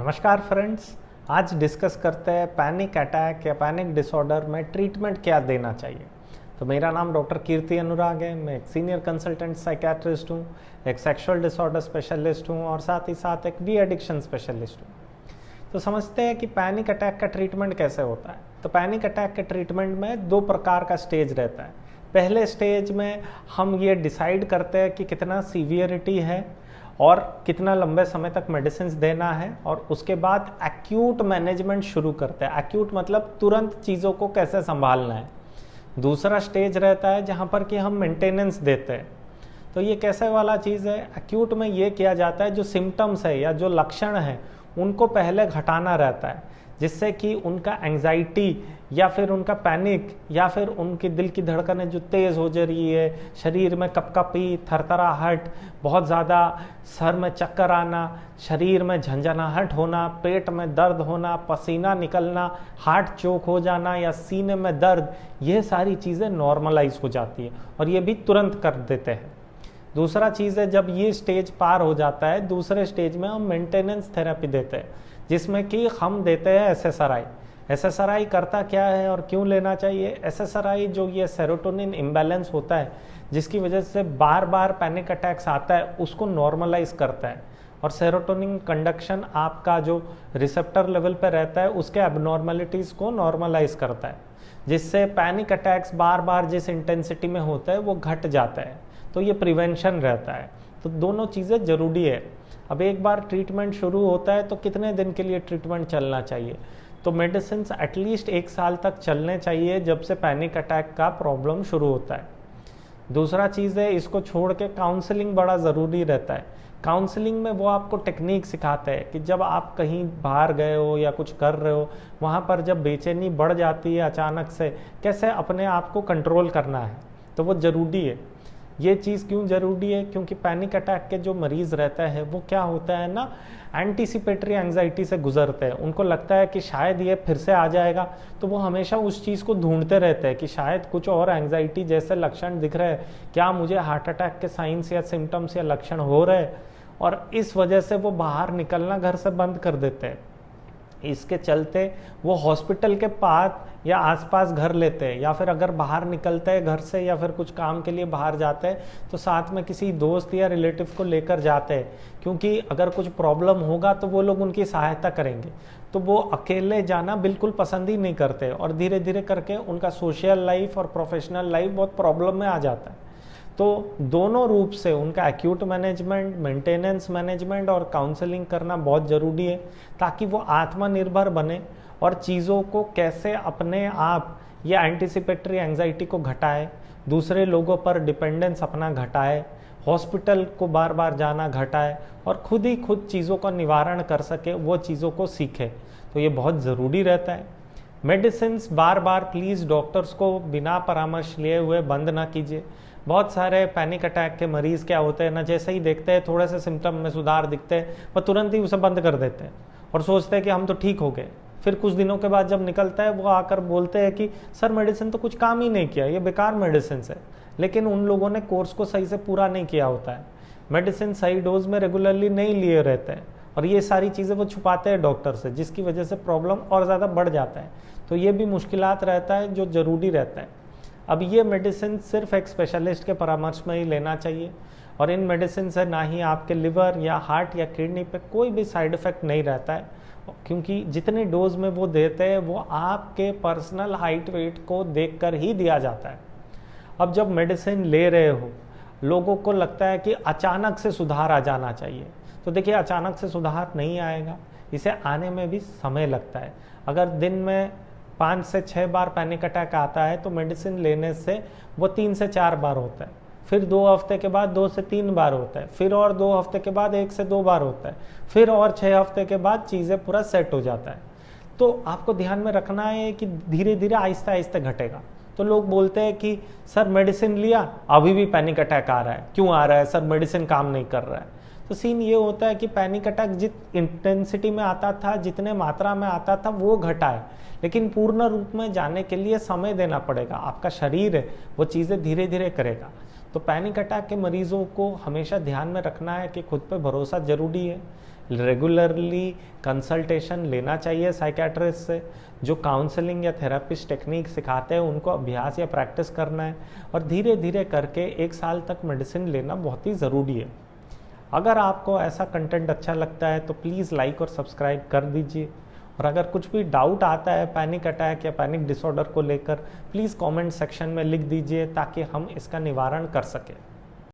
नमस्कार फ्रेंड्स। आज डिस्कस करते हैं पैनिक अटैक या पैनिक डिसऑर्डर में ट्रीटमेंट क्या देना चाहिए। तो मेरा नाम डॉक्टर कीर्ति अनुराग है। मैं एक सीनियर कंसल्टेंट साइकेट्रिस्ट हूँ, एक सेक्सुअल डिसऑर्डर स्पेशलिस्ट हूँ और साथ ही साथ एक डी एडिक्शन स्पेशलिस्ट हूँ। तो समझते हैं कि पैनिक अटैक का ट्रीटमेंट कैसे होता है। तो पैनिक अटैक के ट्रीटमेंट में दो प्रकार का स्टेज रहता है। पहले स्टेज में हम ये डिसाइड करते हैं कि कितना सीवियरिटी है और कितना लंबे समय तक मेडिसिन देना है, और उसके बाद एक्यूट मैनेजमेंट शुरू करते हैं। एक्यूट मतलब तुरंत चीज़ों को कैसे संभालना है। दूसरा स्टेज रहता है जहाँ पर कि हम मेंटेनेंस देते हैं। तो ये कैसे वाला चीज़ है, एक्यूट में ये किया जाता है जो सिम्टम्स है या जो लक्षण है उनको पहले घटाना रहता है, जिससे कि उनका एंजाइटी या फिर उनका पैनिक या फिर उनकी दिल की धड़कनें जो तेज़ हो जा रही है, शरीर में कपकपी, थरथराहट, बहुत ज़्यादा सर में चक्कर आना, शरीर में झंझनाहट होना, पेट में दर्द होना, पसीना निकलना, हार्ट चोक हो जाना या सीने में दर्द, ये सारी चीज़ें नॉर्मलाइज हो जाती है और ये भी तुरंत कर देते हैं। दूसरा चीज़ है, जब ये स्टेज पार हो जाता है, दूसरे स्टेज में हम मेंटेनेंस थेरेपी देते हैं, जिसमें कि हम देते हैं एसएसआरआई। एसएसआरआई करता क्या है और क्यों लेना चाहिए? एसएसआरआई जो ये सेरोटोनिन इम्बैलेंस होता है, जिसकी वजह से बार बार पैनिक अटैक्स आता है, उसको नॉर्मलाइज करता है। और सेरोटोनिन कंडक्शन आपका जो रिसेप्टर लेवल पर रहता है उसके एबनॉर्मलिटीज़ को नॉर्मलाइज करता है, जिससे पैनिक अटैक्स बार बार जिस इंटेंसिटी में होता है वो घट जाता है। तो ये प्रिवेंशन रहता है। तो दोनों चीज़ें ज़रूरी है। अब एक बार ट्रीटमेंट शुरू होता है तो कितने दिन के लिए ट्रीटमेंट चलना चाहिए? तो मेडिसिन एटलीस्ट 1 साल तक चलने चाहिए जब से पैनिक अटैक का प्रॉब्लम शुरू होता है। दूसरा चीज़ है, इसको छोड़ के काउंसलिंग बड़ा ज़रूरी रहता है। काउंसलिंग में वो आपको टेक्निक सिखाते हैं कि जब आप कहीं बाहर गए हो या कुछ कर रहे हो, वहाँ पर जब बेचैनी बढ़ जाती है अचानक से, कैसे अपने आप को कंट्रोल करना है। तो वो ज़रूरी है। ये चीज़ क्यों ज़रूरी है? क्योंकि पैनिक अटैक के जो मरीज़ रहता है वो क्या होता है ना, एंटीसिपेटरी एंजाइटी से गुजरते हैं। उनको लगता है कि शायद ये फिर से आ जाएगा, तो वो हमेशा उस चीज़ को ढूंढते रहते हैं कि शायद कुछ और एंजाइटी जैसे लक्षण दिख रहे हैं, क्या मुझे हार्ट अटैक के साइंस या सिम्टम्स या लक्षण हो रहे हैं, और इस वजह से वो बाहर निकलना घर से बंद कर देते हैं। इसके चलते वो हॉस्पिटल के पास या आसपास घर लेते हैं, या फिर अगर बाहर निकलते हैं घर से या फिर कुछ काम के लिए बाहर जाते हैं तो साथ में किसी दोस्त या रिलेटिव को लेकर जाते हैं, क्योंकि अगर कुछ प्रॉब्लम होगा तो वो लोग उनकी सहायता करेंगे। तो वो अकेले जाना बिल्कुल पसंद ही नहीं करते और धीरे धीरे करके उनका सोशल लाइफ और प्रोफेशनल लाइफ बहुत प्रॉब्लम में आ जाता है। तो दोनों रूप से उनका एक्यूट मैनेजमेंट, मेंटेनेंस मैनेजमेंट और काउंसलिंग करना बहुत ज़रूरी है, ताकि वो आत्मनिर्भर बने और चीज़ों को कैसे अपने आप या एंटीसिपेटरी एंजाइटी को घटाए, दूसरे लोगों पर डिपेंडेंस अपना घटाए, हॉस्पिटल को बार बार जाना घटाए और खुद ही खुद चीज़ों का निवारण कर सके, वो चीज़ों को सीखे। तो ये बहुत ज़रूरी रहता है। Medicines bar bar please doctors को बिना परामर्श लिए हुए बंद ना कीजिए। बहुत सारे पैनिक अटैक के मरीज़ क्या होते हैं ना, जैसे ही देखते हैं थोड़े से सिम्टम में सुधार दिखते हैं, वह तुरंत ही उसे बंद कर देते हैं और सोचते हैं कि हम तो ठीक हो गए। फिर कुछ दिनों के बाद जब निकलता है वो आकर बोलते हैं कि सर मेडिसिन तो कुछ काम ही नहीं किया, ये बेकार मेडिसिन है। लेकिन उन लोगों ने कोर्स को सही से पूरा नहीं किया होता है, मेडिसिन सही डोज में रेगुलरली नहीं लिए रहते हैं, और ये सारी चीज़ें वो छुपाते हैं डॉक्टर से, जिसकी वजह से प्रॉब्लम और ज़्यादा बढ़ जाता है। तो ये भी मुश्किलात रहता है जो ज़रूरी रहता है। अब ये मेडिसिन सिर्फ एक स्पेशलिस्ट के परामर्श में ही लेना चाहिए, और इन मेडिसिन से ना ही आपके लिवर या हार्ट या किडनी पे कोई भी साइड इफ़ेक्ट नहीं रहता है, क्योंकि जितनी डोज में वो देते हैं वो आपके पर्सनल हाइट वेट को देखकर ही दिया जाता है। अब जब मेडिसिन ले रहे हो, लोगों को लगता है कि अचानक से सुधार आ जाना चाहिए। तो देखिए, अचानक से सुधार नहीं आएगा, इसे आने में भी समय लगता है। अगर दिन में 5 से 6 बार पैनिक अटैक आता है तो मेडिसिन लेने से वो 3 से 4 बार होता है, फिर 2 हफ्ते के बाद 2 से 3 बार होता है, फिर और 2 हफ्ते के बाद 1 से 2 बार होता है, फिर और 6 हफ्ते के बाद चीज़ें पूरा सेट हो जाता है। तो आपको ध्यान में रखना है कि धीरे धीरे आहिस्ते आहिस्ते घटेगा। तो लोग बोलते हैं कि सर मेडिसिन लिया, अभी भी पैनिक अटैक आ रहा है, क्यों आ रहा है सर, मेडिसिन काम नहीं कर रहा है। तो सीन ये होता है कि पैनिक अटैक जित इंटेंसिटी में आता था, जितने मात्रा में आता था, वो घटा है, लेकिन पूर्ण रूप में जाने के लिए समय देना पड़ेगा। आपका शरीर है वो चीज़ें धीरे धीरे करेगा। तो पैनिक अटैक के मरीजों को हमेशा ध्यान में रखना है कि खुद पे भरोसा जरूरी है, रेगुलरली कंसल्टेशन लेना चाहिए साइकेट्रिस्ट से। जो काउंसलिंग या थेरेपिस्ट टेक्निक सिखाते हैं उनको अभ्यास या प्रैक्टिस करना है, और धीरे धीरे करके 1 साल तक मेडिसिन लेना बहुत ही ज़रूरी है। अगर आपको ऐसा कंटेंट अच्छा लगता है तो प्लीज़ लाइक और सब्सक्राइब कर दीजिए। और अगर कुछ भी डाउट आता है पैनिक अटैक या पैनिक डिसऑर्डर को लेकर, प्लीज़ कमेंट सेक्शन में लिख दीजिए ताकि हम इसका निवारण कर सकें।